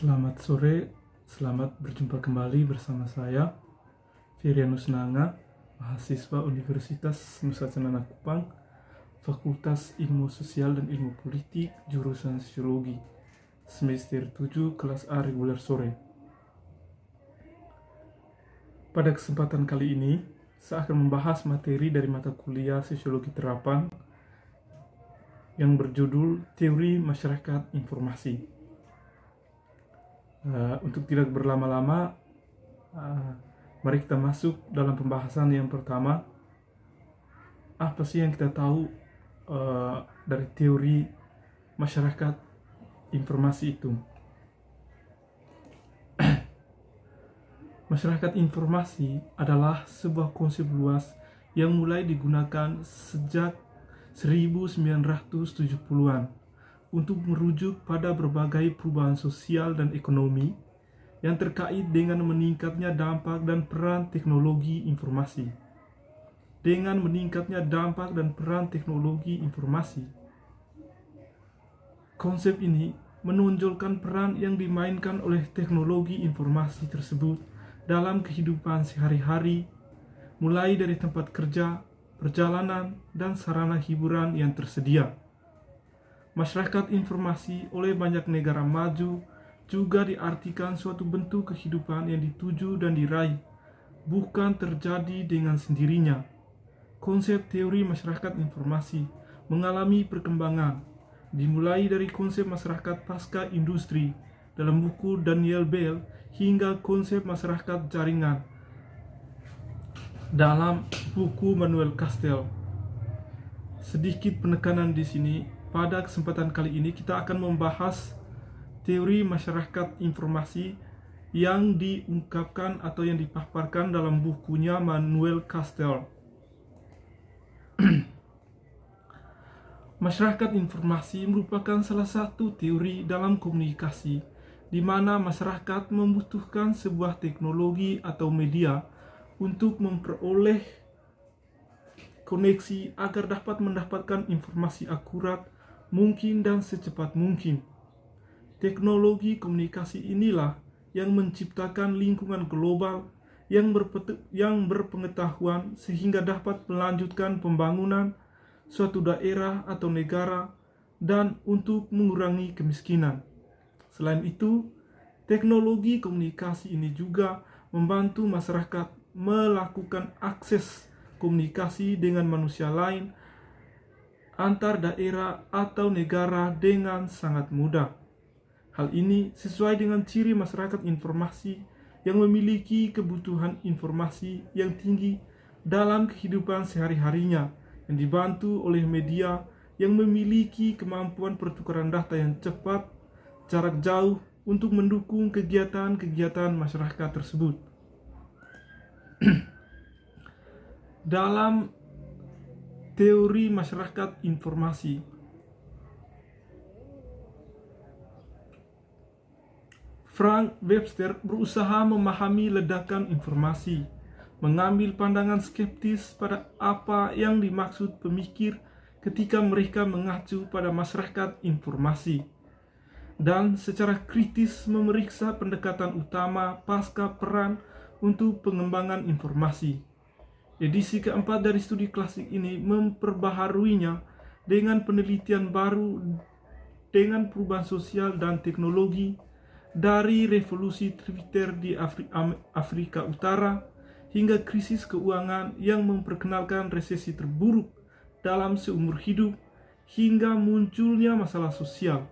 Selamat sore, selamat berjumpa kembali bersama saya, Virianus Nanga, mahasiswa Universitas Nusa Cendana Kupang, Fakultas Ilmu Sosial dan Ilmu Politik, jurusan Sosiologi, semester 7, kelas A reguler sore. Pada kesempatan kali ini, saya akan membahas materi dari mata kuliah Sosiologi Terapan yang berjudul Teori Masyarakat Informasi. Untuk tidak berlama-lama, mari kita masuk dalam pembahasan yang pertama. Apa sih yang kita tahu dari teori masyarakat informasi itu? Masyarakat informasi adalah sebuah konsep luas yang mulai digunakan sejak 1970-an untuk merujuk pada berbagai perubahan sosial dan ekonomi yang terkait dengan meningkatnya dampak dan peran teknologi informasi. Dengan meningkatnya dampak dan peran teknologi informasi, konsep ini menonjolkan peran yang dimainkan oleh teknologi informasi tersebut dalam kehidupan sehari-hari, mulai dari tempat kerja, perjalanan, dan sarana hiburan yang tersedia. Masyarakat informasi oleh banyak negara maju juga diartikan suatu bentuk kehidupan yang dituju dan diraih, bukan terjadi dengan sendirinya. Konsep teori masyarakat informasi mengalami perkembangan, dimulai dari konsep masyarakat pasca industri dalam buku Daniel Bell hingga konsep masyarakat jaringan dalam buku Manuel Castells. Sedikit penekanan di sini. Pada kesempatan kali ini kita akan membahas teori masyarakat informasi yang diungkapkan atau yang dipaparkan dalam bukunya Manuel Castells. Masyarakat informasi merupakan salah satu teori dalam komunikasi di mana masyarakat membutuhkan sebuah teknologi atau media untuk memperoleh koneksi agar dapat mendapatkan informasi akurat mungkin dan secepat mungkin. Teknologi komunikasi inilah yang menciptakan lingkungan global yang berpengetahuan sehingga dapat melanjutkan pembangunan suatu daerah atau negara dan untuk mengurangi kemiskinan. Selain itu, teknologi komunikasi ini juga membantu masyarakat melakukan akses komunikasi dengan manusia lain antar daerah atau negara dengan sangat mudah. Hal ini sesuai dengan ciri masyarakat informasi yang memiliki kebutuhan informasi yang tinggi dalam kehidupan sehari-harinya, yang dibantu oleh media yang memiliki kemampuan pertukaran data yang cepat, jarak jauh untuk mendukung kegiatan-kegiatan masyarakat tersebut. Dalam teori masyarakat informasi, Frank Webster berusaha memahami ledakan informasi, mengambil pandangan skeptis pada apa yang dimaksud pemikir ketika mereka mengacu pada masyarakat informasi, dan secara kritis memeriksa pendekatan utama pasca perang untuk pengembangan informasi. Edisi keempat dari studi klasik ini memperbaharuinya dengan penelitian baru dengan perubahan sosial dan teknologi dari revolusi Twitter di Afrika Utara hingga krisis keuangan yang memperkenalkan resesi terburuk dalam seumur hidup hingga munculnya masalah sosial,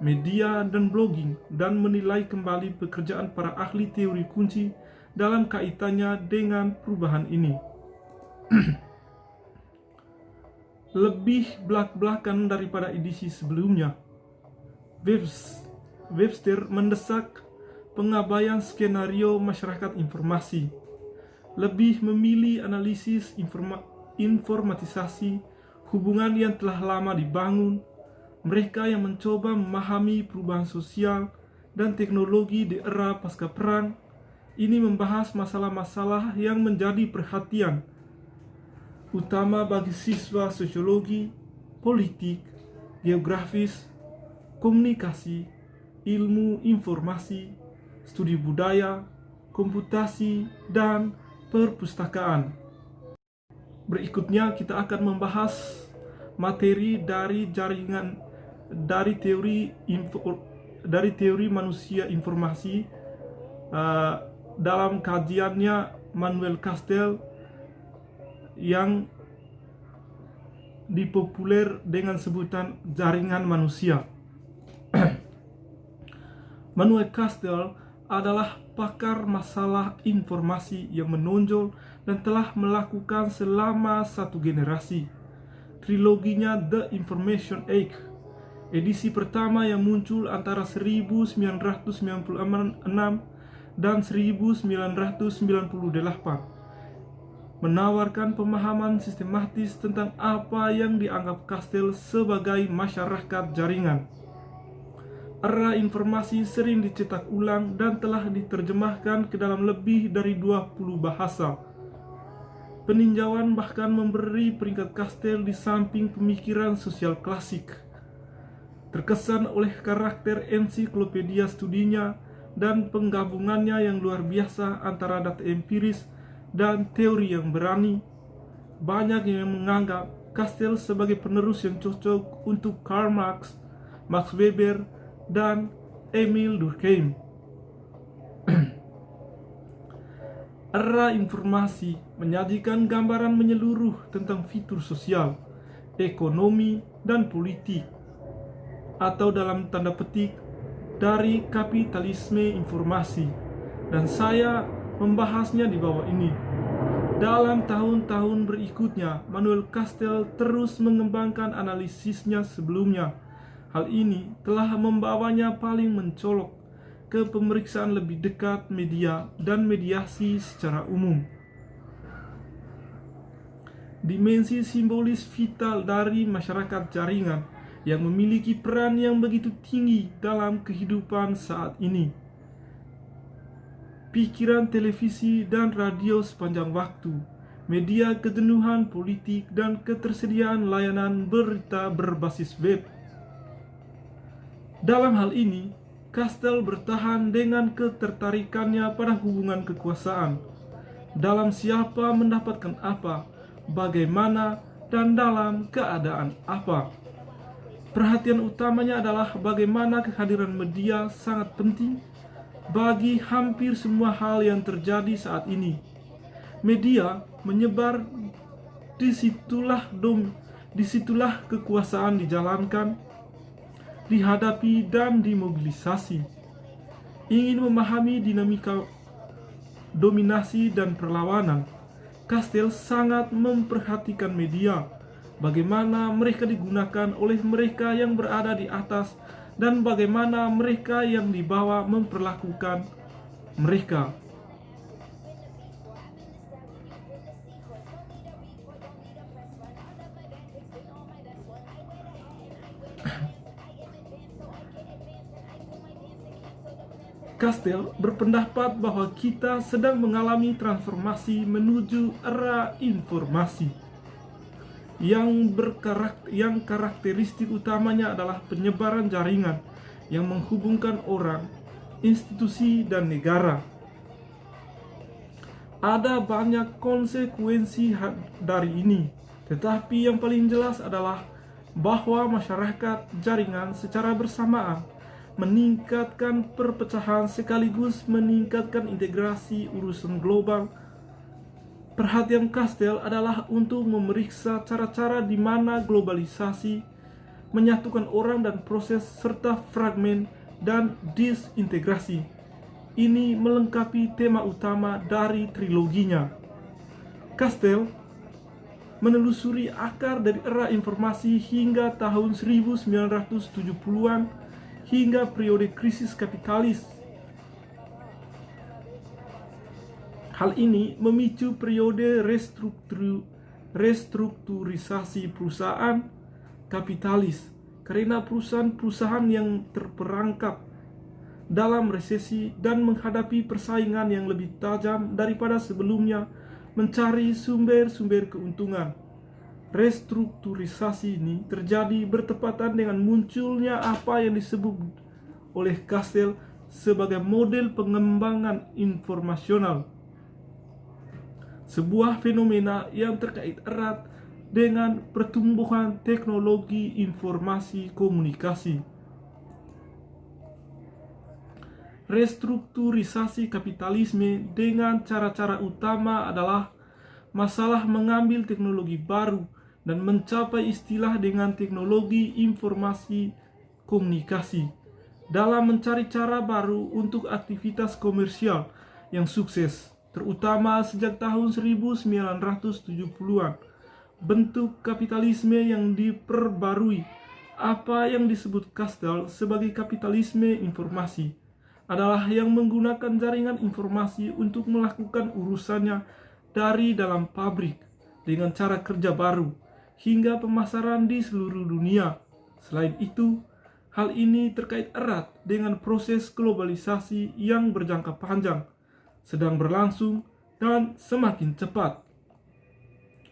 media dan blogging, dan menilai kembali pekerjaan para ahli teori kunci dalam kaitannya dengan perubahan ini. Lebih belak-belakan daripada edisi sebelumnya, Webster mendesak pengabaian skenario masyarakat informasi, lebih memilih analisis informatisasi hubungan yang telah lama dibangun, mereka yang mencoba memahami perubahan sosial dan teknologi di era pasca perang. Ini membahas masalah-masalah yang menjadi perhatian utama bagi siswa sosiologi, politik, geografis, komunikasi, ilmu informasi, studi budaya, komputasi, dan perpustakaan. Berikutnya kita akan membahas materi dari teori manusia informasi dalam kajiannya Manuel Castells yang dipopuler dengan sebutan jaringan manusia. Manuel Castells adalah pakar masalah informasi yang menonjol dan telah melakukan selama satu generasi. Triloginya The Information Age, edisi pertama yang muncul antara 1996 dan 1998, menawarkan pemahaman sistematis tentang apa yang dianggap Castells sebagai masyarakat jaringan. Era informasi sering dicetak ulang dan telah diterjemahkan ke dalam lebih dari 20 bahasa. Peninjauan bahkan memberi peringkat Castells di samping pemikiran sosial klasik. Terkesan oleh karakter ensiklopedia studinya dan penggabungannya yang luar biasa antara data empiris dan teori yang berani, banyak yang menganggap Castells sebagai penerus yang cocok untuk Karl Marx, Max Weber, dan Emil Durkheim. Era informasi menyajikan gambaran menyeluruh tentang fitur sosial, ekonomi, dan politik, atau dalam tanda petik dari kapitalisme informasi, dan saya membahasnya di bawah ini. Dalam tahun-tahun berikutnya, Manuel Castells terus mengembangkan analisisnya sebelumnya. Hal ini telah membawanya paling mencolok ke pemeriksaan lebih dekat media dan mediasi secara umum. Dimensi simbolis vital dari masyarakat jaringan yang memiliki peran yang begitu tinggi dalam kehidupan saat ini. Pikiran televisi dan radio sepanjang waktu, media kejenuhan politik, dan ketersediaan layanan berita berbasis web. Dalam hal ini, Castells bertahan dengan ketertarikannya pada hubungan kekuasaan, dalam siapa mendapatkan apa, bagaimana, dan dalam keadaan apa. Perhatian utamanya adalah bagaimana kehadiran media sangat penting bagi hampir semua hal yang terjadi saat ini. Media menyebar, disitulah kekuasaan dijalankan, dihadapi, dan dimobilisasi. Ingin memahami dinamika dominasi dan perlawanan, Castells sangat memperhatikan media, bagaimana mereka digunakan oleh mereka yang berada di atas dan bagaimana mereka yang di bawah memperlakukan mereka. Castells berpendapat bahwa kita sedang mengalami transformasi menuju era informasi yang karakteristik utamanya adalah penyebaran jaringan yang menghubungkan orang, institusi, dan negara. Ada banyak konsekuensi dari ini, tetapi yang paling jelas adalah bahwa masyarakat jaringan secara bersamaan meningkatkan perpecahan sekaligus meningkatkan integrasi urusan global. Perhatian Castells adalah untuk memeriksa cara-cara di mana globalisasi menyatukan orang dan proses serta fragmen dan disintegrasi. Ini melengkapi tema utama dari triloginya. Castells menelusuri akar dari era informasi hingga tahun 1970-an hingga periode krisis kapitalis. Hal ini memicu periode restrukturisasi perusahaan kapitalis karena perusahaan-perusahaan yang terperangkap dalam resesi dan menghadapi persaingan yang lebih tajam daripada sebelumnya mencari sumber-sumber keuntungan. Restrukturisasi ini terjadi bertepatan dengan munculnya apa yang disebut oleh Kastel sebagai model pengembangan informasional, sebuah fenomena yang terkait erat dengan pertumbuhan teknologi informasi komunikasi. Restrukturisasi kapitalisme dengan cara-cara utama adalah masalah mengambil teknologi baru dan mencapai istilah dengan teknologi informasi komunikasi dalam mencari cara baru untuk aktivitas komersial yang sukses, terutama sejak tahun 1970-an. Bentuk kapitalisme yang diperbarui, apa yang disebut Kastel sebagai kapitalisme informasi, adalah yang menggunakan jaringan informasi untuk melakukan urusannya dari dalam pabrik dengan cara kerja baru hingga pemasaran di seluruh dunia. Selain itu, hal ini terkait erat dengan proses globalisasi yang berjangka panjang, sedang berlangsung dan semakin cepat.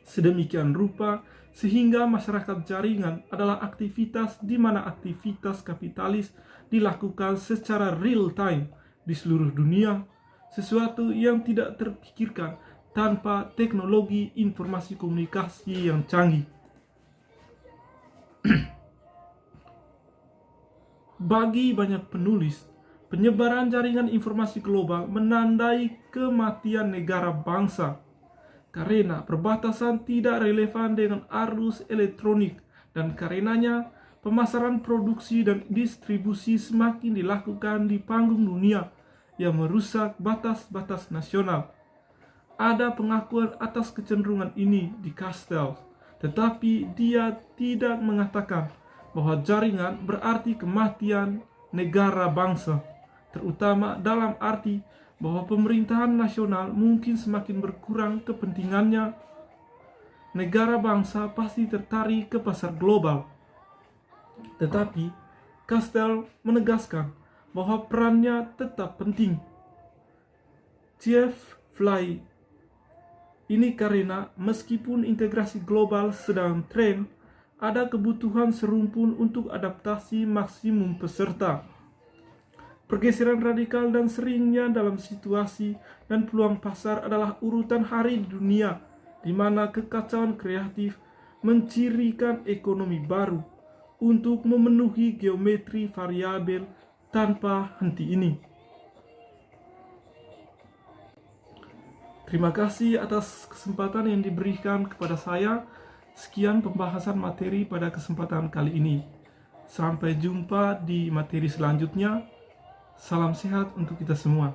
Sedemikian rupa sehingga masyarakat jaringan adalah aktivitas di mana aktivitas kapitalis dilakukan secara real time di seluruh dunia, sesuatu yang tidak terpikirkan tanpa teknologi informasi komunikasi yang canggih. Bagi banyak penulis, penyebaran jaringan informasi global menandai kematian negara bangsa, karena perbatasan tidak relevan dengan arus elektronik dan karenanya pemasaran produksi dan distribusi semakin dilakukan di panggung dunia yang merusak batas-batas nasional. Ada pengakuan atas kecenderungan ini di Kastel, tetapi dia tidak mengatakan bahwa jaringan berarti kematian negara bangsa, terutama dalam arti bahwa pemerintahan nasional mungkin semakin berkurang kepentingannya. Negara bangsa pasti tertarik ke pasar global. Tetapi Kastel menegaskan bahwa perannya tetap penting. Jeff Fly ini karena meskipun integrasi global sedang tren, ada kebutuhan serumpun untuk adaptasi maksimum peserta. Pergeseran radikal dan seringnya dalam situasi dan peluang pasar adalah urutan hari di dunia, di mana kekacauan kreatif mencirikan ekonomi baru untuk memenuhi geometri variabel tanpa henti ini. Terima kasih atas kesempatan yang diberikan kepada saya. Sekian pembahasan materi pada kesempatan kali ini. Sampai jumpa di materi selanjutnya. Salam sehat untuk kita semua.